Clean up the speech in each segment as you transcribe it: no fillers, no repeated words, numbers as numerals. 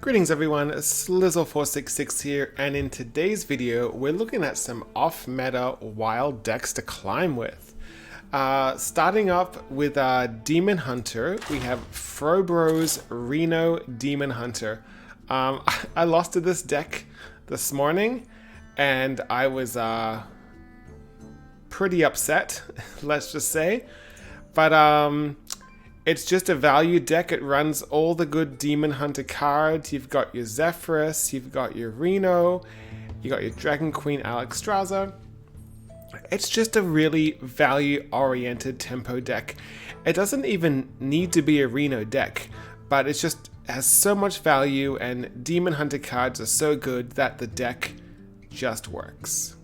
Greetings everyone, Slizzle466 here, and in today's video we're looking at some off-meta wild decks to climb with. Starting up with Demon Hunter, we have Frobro's Reno Demon Hunter. I lost to this deck this morning and I was pretty upset, let's just say. But it's just a value deck. It runs all the good Demon Hunter cards. You've got your Zephyrus, you've got your Reno, you got your Dragon Queen Alexstrasza. It's just a really value-oriented tempo deck. It doesn't even need to be a Reno deck, but it just has so much value, and Demon Hunter cards are so good that the deck just works.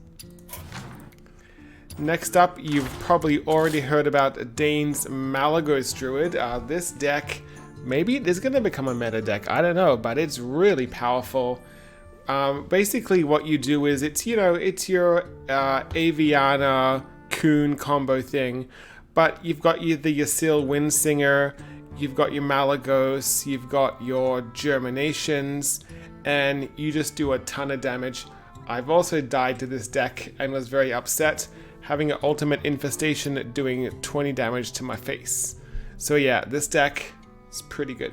Next up, you've probably already heard about Dane's Malygos Druid. This deck, maybe it is going to become a meta deck, I don't know, but it's really powerful. Basically what you do is, it's your Aviana Coon combo thing, but you've got the Yassil Windsinger, you've got your Malygos, you've got your Germinations, and you just do a ton of damage. I've also died to this deck and was very upset, having an ultimate infestation doing 20 damage to my face. So yeah, this deck is pretty good.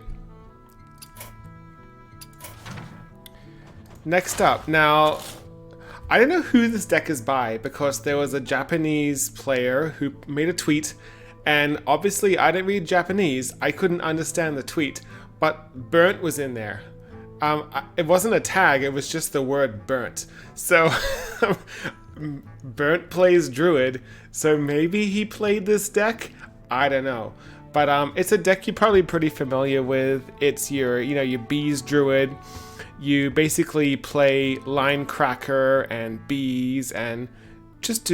Next up, now, I don't know who this deck is by, because there was a Japanese player who made a tweet, and obviously I don't read Japanese, I couldn't understand the tweet, but burnt was in there. It wasn't a tag, it was just the word burnt. So Burnt plays Druid, so maybe he played this deck? I don't know. But it's a deck you're probably pretty familiar with. It's your bees Druid. You basically play Line Cracker and bees and just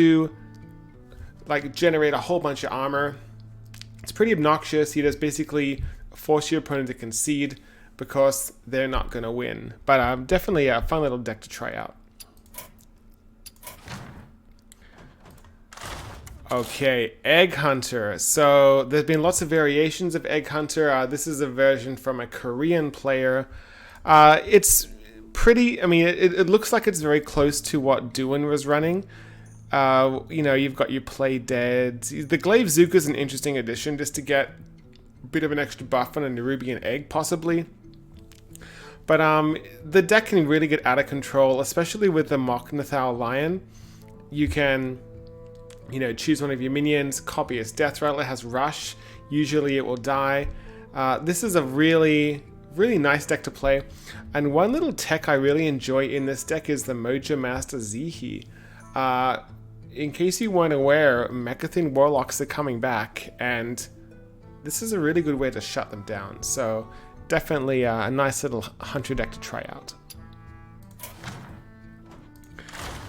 generate a whole bunch of armor. It's pretty obnoxious. You just basically force your opponent to concede because they're not going to win. But definitely a fun little deck to try out. Okay, Egg Hunter. So there's been lots of variations of Egg Hunter. This is a version from a Korean player. It's pretty, it looks like it's very close to what Duin was running. You've got your Play Dead. The Glaive Zook is an interesting addition just to get a bit of an extra buff on a Nerubian Egg, possibly. But the deck can really get out of control, especially with the Mok'Nathal Lion. You can choose one of your minions, copy its death rattle. It has rush. Usually it will die. This is a really nice deck to play. And one little tech I really enjoy in this deck is the Mojo Master Zihi. In case you weren't aware, Mechathin Warlocks are coming back, and this is a really good way to shut them down. So definitely a nice little hunter deck to try out.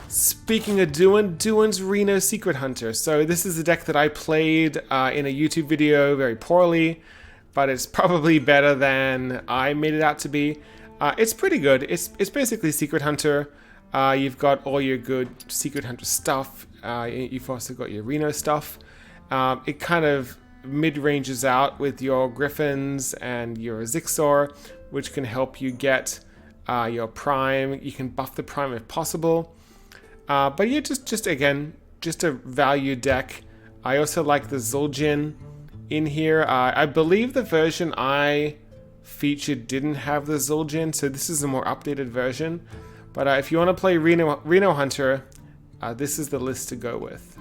Speaking of Duin's Reno Secret Hunter. So this is a deck that I played in a YouTube video very poorly, but it's probably better than I made it out to be. It's pretty good. It's basically Secret Hunter. You've got all your good Secret Hunter stuff. You've also got your Reno stuff. It kind of mid-ranges out with your Griffins and your Zixor, which can help you get your Prime. You can buff the Prime if possible. But yeah, just a value deck. I also like the Zul'jin in here. I believe the version I featured didn't have the Zul'jin, so this is a more updated version. But if you want to play Reno Hunter, this is the list to go with.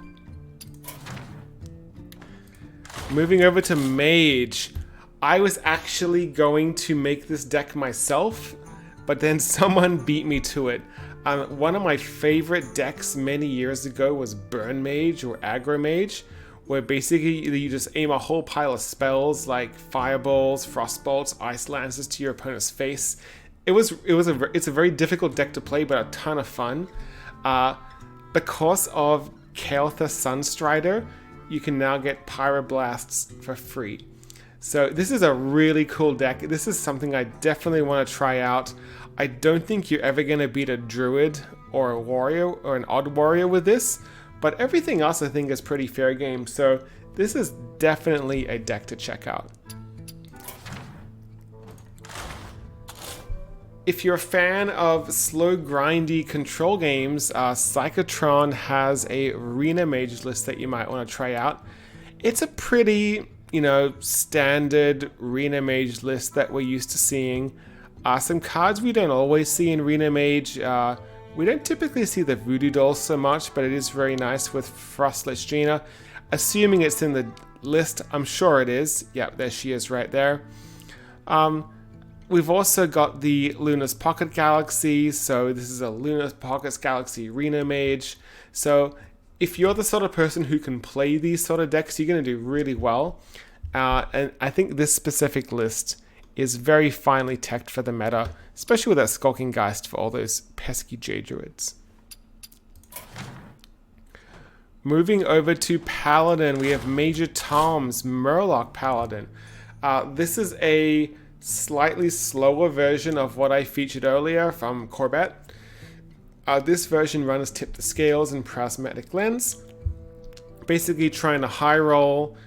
Moving over to Mage. I was actually going to make this deck myself, but then someone beat me to it. One of my favorite decks many years ago was Burn Mage or Aggro Mage, where basically you just aim a whole pile of spells like Fireballs, Frostbolts, Ice Lances to your opponent's face. It's a very difficult deck to play, but a ton of fun. Because of Kael'thas Sunstrider, you can now get Pyroblasts for free. So this is a really cool deck. This is something I definitely want to try out. I don't think you're ever going to beat a Druid or a Warrior or an Odd Warrior with this, but everything else I think is pretty fair game, so this is definitely a deck to check out. if you're a fan of slow, grindy control games, Psychotron has a Reno Mage list that you might want to try out. It's a pretty, standard Reno Mage list that we're used to seeing. Some cards we don't always see in Reno Mage. We don't typically see the Voodoo Doll so much, but it is very nice with Frostlich Gina. Assuming it's in the list, I'm sure it is. Yep, there she is right there. We've also got the Luna's Pocket Galaxy, so this is a Luna's Pocket Galaxy Reno Mage. So if you're the sort of person who can play these sort of decks, you're going to do really well. And I think this specific list is very finely teched for the meta, especially with that Skulking Geist for all those pesky J-Druids. Moving over to Paladin, we have Major Tom's Murloc Paladin. This is a slightly slower version of what I featured earlier from Corbett. This version runs Tip the Scales and Prismatic Lens, basically trying to high roll,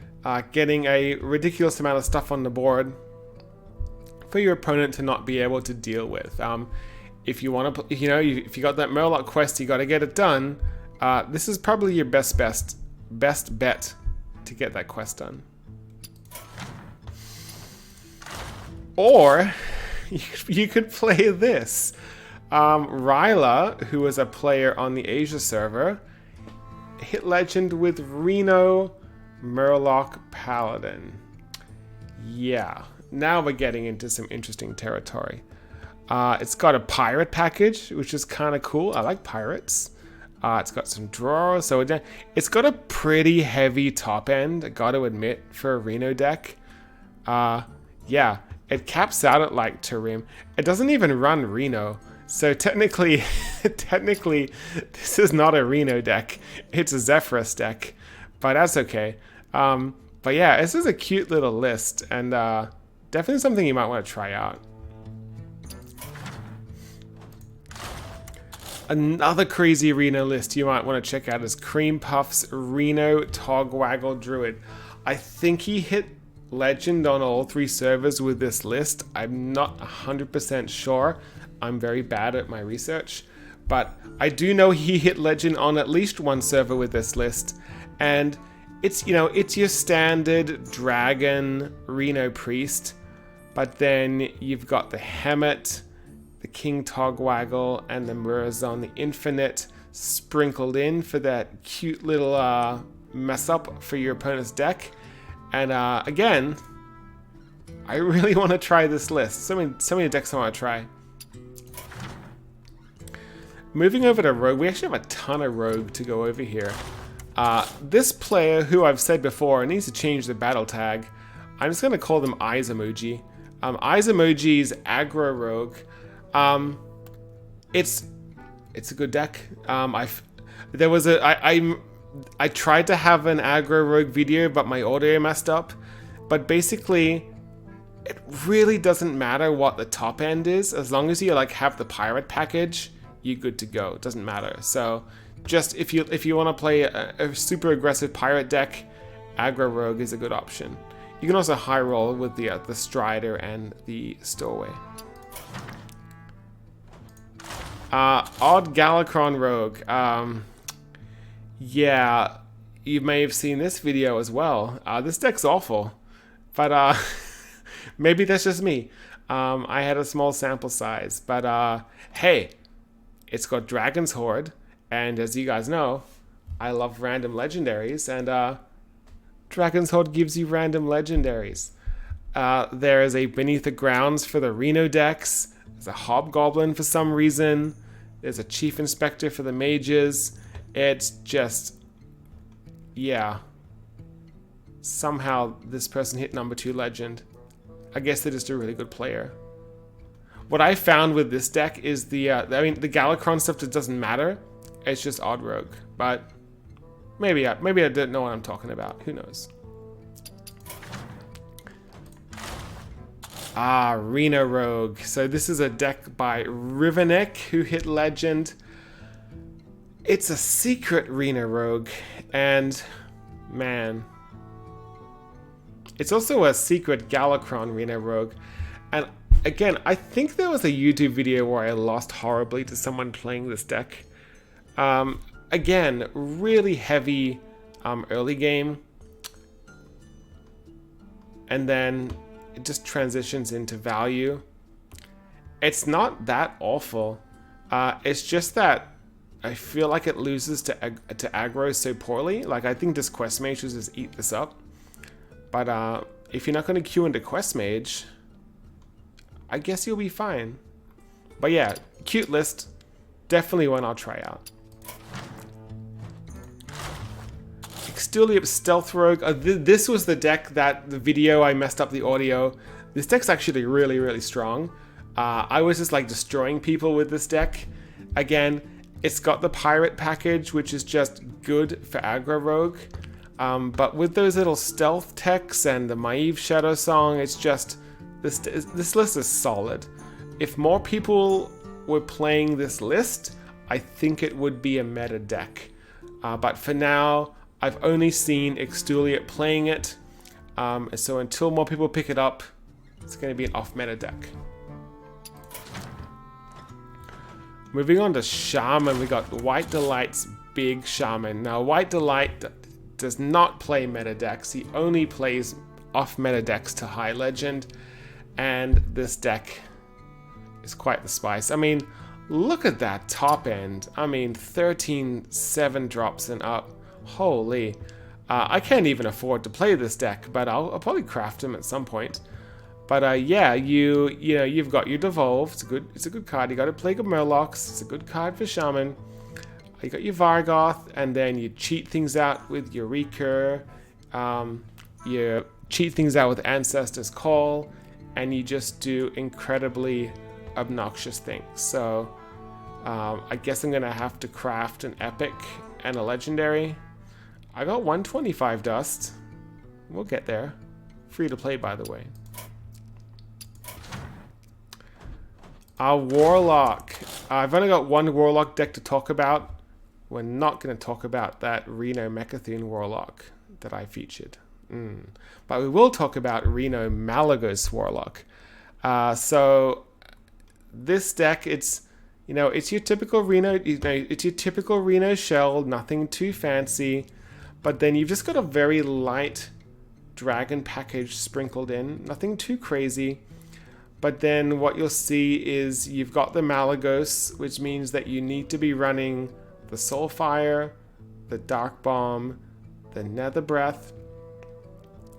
getting a ridiculous amount of stuff on the board for your opponent to not be able to deal with. If you want to, if you got that Murloc quest, you got to get it done. This is probably your best bet to get that quest done. Or you could play this. Ryla, who is a player on the Asia server, hit legend with Reno Murloc Paladin. Yeah, now we're getting into some interesting territory. It's got a pirate package, which is kind of cool. I like pirates. It's got some drawers, so it's got a pretty heavy top end, I gotta admit, for a Reno deck. Yeah, it caps out at like Tarim. It doesn't even run Reno, so technically, this is not a Reno deck. It's a Zephyrus deck, but that's okay. But yeah, this is a cute little list, and definitely something you might want to try out. Another crazy Reno list you might want to check out is Cream Puff's Reno Togwaggle Druid. I think he hit legend on all 3 servers with this list. I'm not 100% sure. I'm very bad at my research. But I do know he hit legend on at least 1 server with this list. And it's, it's your standard dragon Reno Priest. But then you've got the Hemet, the King Togwaggle, and the Murazon the Infinite sprinkled in for that cute little mess up for your opponent's deck. And again, I really want to try this list. So many decks I want to try. Moving over to Rogue, we actually have a ton of Rogue to go over here. This player, who I've said before, needs to change the battle tag. I'm just going to call them Eyes Emoji. Eyes Emoji's Aggro Rogue. It's a good deck. I tried to have an Aggro Rogue video, but my audio messed up. But basically, it really doesn't matter what the top end is, as long as you have the pirate package, you're good to go. It doesn't matter. So, just if you want to play a super aggressive pirate deck, Aggro Rogue is a good option. You can also high roll with the Strider and the Stowaway. Odd Galakrond Rogue. Yeah, you may have seen this video as well. This deck's awful, but maybe that's just me. I had a small sample size, but hey, it's got Dragon's Horde, and as you guys know, I love random legendaries, and Dragon's Horde gives you random legendaries. There is a Beneath the Grounds for the Reno decks. There's a Hobgoblin for some reason. There's a Chief Inspector for the Mages. It's just, yeah. Somehow this person hit number 2 legend. I guess they're just a really good player. What I found with this deck is the Galakrond stuff just doesn't matter. It's just Odd Rogue. But maybe I don't know what I'm talking about. Who knows? Reno Rogue. So this is a deck by Riverneck, who hit legend. It's a secret Reno Rogue, and man, it's also a secret Galakrond Reno Rogue. And again, I think there was a YouTube video where I lost horribly to someone playing this deck. Again, really heavy early game. And then it just transitions into value. It's not that awful. It's just that I feel like it loses to aggro so poorly. Like, I think this Quest Mage will just eat this up. But if you're not going to queue into Quest Mage, I guess you'll be fine. But yeah, cute list. Definitely one I'll try out. Extuliep Stealth Rogue. This was the deck that the video I messed up the audio. This deck's actually really, really strong. I was just like destroying people with this deck. Again, it's got the Pirate package, which is just good for aggro rogue. But with those little stealth techs and the Maeve Shadow Song, it's just, this list is solid. If more people were playing this list, I think it would be a meta deck. But for now, I've only seen Extuliep playing it. So until more people pick it up, it's going to be an off-meta deck. Moving on to Shaman, we got White Delight's Big Shaman. Now, White Delight does not play meta decks. He only plays off-meta decks to High Legend. And this deck is quite the spice. I mean, look at that top end. I mean, 13 7 drops and up. Holy. I can't even afford to play this deck, but I'll probably craft him at some point. But yeah, you've got your Devolve. It's a good card. You got to play good Murlocs. It's a good card for Shaman. You got your Vargoth, and then you cheat things out with your Recur. You cheat things out with Ancestor's Call, and you just do incredibly obnoxious things. So I guess I'm gonna have to craft an Epic and a Legendary. I got 125 dust. We'll get there. Free to play, by the way. Warlock. I've only got one Warlock deck to talk about. We're not going to talk about that Reno Mechathune Warlock that I featured. But we will talk about Reno Malygos Warlock. So this deck, it's your typical Reno, it's your typical Reno shell, nothing too fancy. But then you've just got a very light dragon package sprinkled in, nothing too crazy. But then what you'll see is you've got the Malygos, which means that you need to be running the Soulfire, the Dark Bomb, the Nether Breath.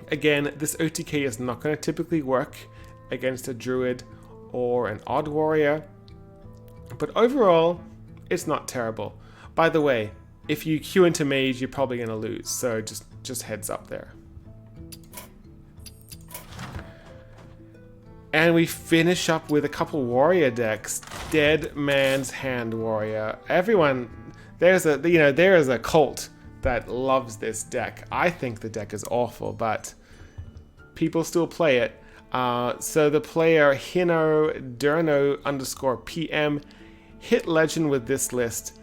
Again, this OTK is not going to typically work against a Druid or an Odd Warrior. But overall, it's not terrible. By the way, if you queue into Mage, you're probably going to lose. So just heads up there. And we finish up with a couple warrior decks. Dead Man's Hand Warrior. Everyone, there is a cult that loves this deck. I think the deck is awful, but people still play it. So the player Hino Durno _PM hit legend with this list.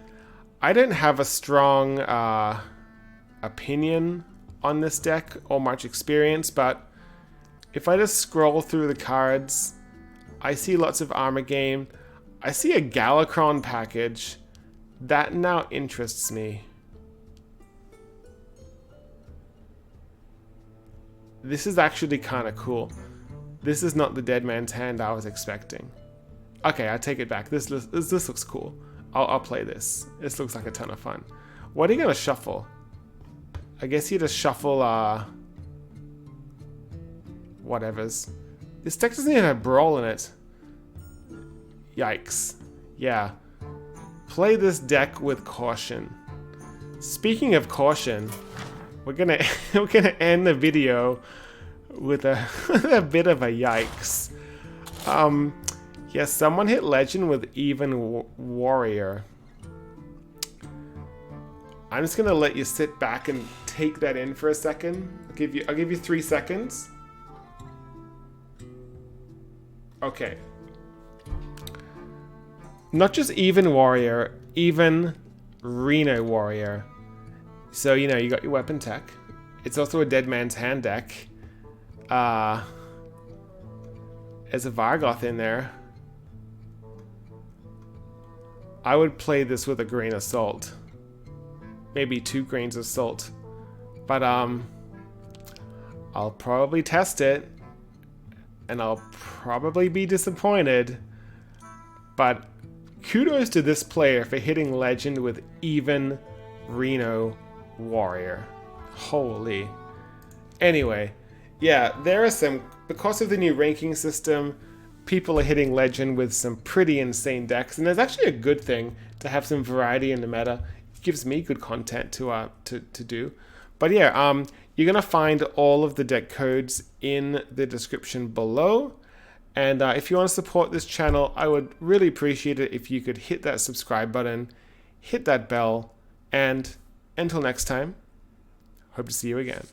I don't have a strong opinion on this deck or much experience, but if I just scroll through the cards, I see lots of armor game. I see a Galakrond package. That now interests me. This is actually kind of cool. This is not the Dead Man's Hand I was expecting. Okay, I take it back. This looks cool. I'll play this. This looks like a ton of fun. What are you gonna shuffle? I guess you just shuffle whatevers. This deck doesn't even have Brawl in it. Yikes. Yeah. Play this deck with caution. Speaking of caution, we're gonna end the video with a bit of a yikes. Yeah, someone hit legend with even warrior. I'm just gonna let you sit back and take that in for a second. I'll give you 3 seconds. Okay. Not just even warrior, even Reno warrior. So, you got your weapon tech. It's also a Dead Man's Hand deck. as a Vargoth in there, I would play this with a grain of salt. Maybe 2 grains of salt. But I'll probably test it, and I'll probably be disappointed. But kudos to this player for hitting Legend with even Reno Warrior. Holy. Anyway, yeah, there are some, because of the new ranking system, people are hitting Legend with some pretty insane decks, and it's actually a good thing to have some variety in the meta. It gives me good content to do. But yeah, you're gonna find all of the deck codes in the description below. And if you want to support this channel, I would really appreciate it if you could hit that subscribe button, hit that bell, and until next time, hope to see you again.